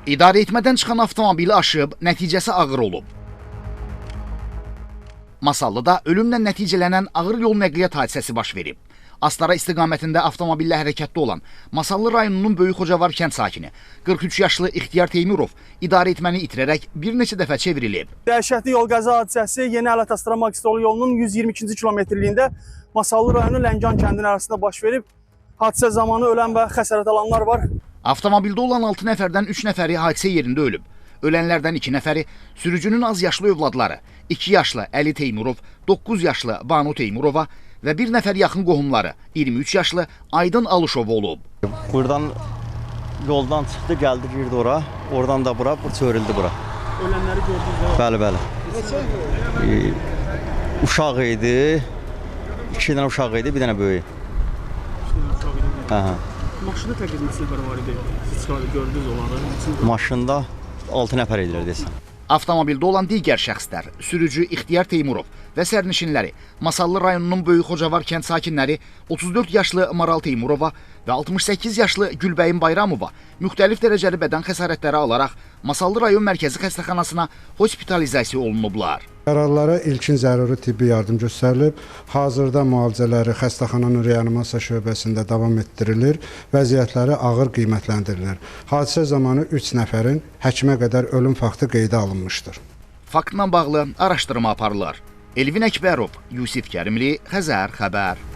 İdarəetmədən çıxan avtomobili aşıb, nəticəsi ağır olub. Masallıda ölümlə nəticələnən ağır yol nəqliyyat hadisəsi baş verib. Astara istiqamətində avtomobillə hərəkətdə olan Masallı rayonunun Böyük Xocavar kənd sakini 43 yaşlı İxtiyar Teymurov idarəetməni itirərək bir neçə dəfə çevrilib. Dəhşətli yol qəza hadisəsi Yeni Ələt-Astara Magistrol yolunun 122-ci kilometrliyində Masallı rayonu Ləngan kəndinin arasında baş verib. Hadisə zamanı ölən və xəsarət alanlar var. Avtomobildə olan 6 nəfərdən 3 nəfəri hadisə yerində ölüb. Ölənlərdən 2 nəfəri sürücünün az yaşlı övladları, 2 yaşlı Əli Teymurov, 9 yaşlı Banu Teymurova və 1 nəfər yaxın qohumları, 23 yaşlı Aydın Alışov olub. Buradan yoldan çıxdı, gəldi, girdi ora. Oradan da bura, çörüldü bura. Ölənləri gördünüz. Bəli, bəli. Uşaq idi, 2 dənə uşaq idi, bir dənə böyük. Maşını təqdim var idi. Siz gördünüz onları. Maşında 6 nəfər idilər desən. Avtomobildə olan digər şəxslər, sürücü İxtiyar Teymurov və sərnişinləri, Masallı rayonunun Böyük Xocavar kənd sakinləri 34 yaşlı Maral Teymurova və 68 yaşlı Gülbəyin Bayramova müxtəlif dərəcəli bədən xəsarətləri alaraq Masallı rayon mərkəzi xəstəxanasına hospitalizasiya olunublar. Yaralılara ilkin zəruri tibbi yardım göstərilib. Hazırda müalicələri xəstəxananın reanimasiya şöbəsində davam etdirilir, vəziyyətləri ağır qiymətləndirilir. Hadisə zamanı 3 nəfərin həkimə qədər ölüm faktı qeydə alınmışdır. Faktla bağlı araşdırma aparılır. Elvin Əkbərov, Yusif Kərimli, Xəzər xəbər.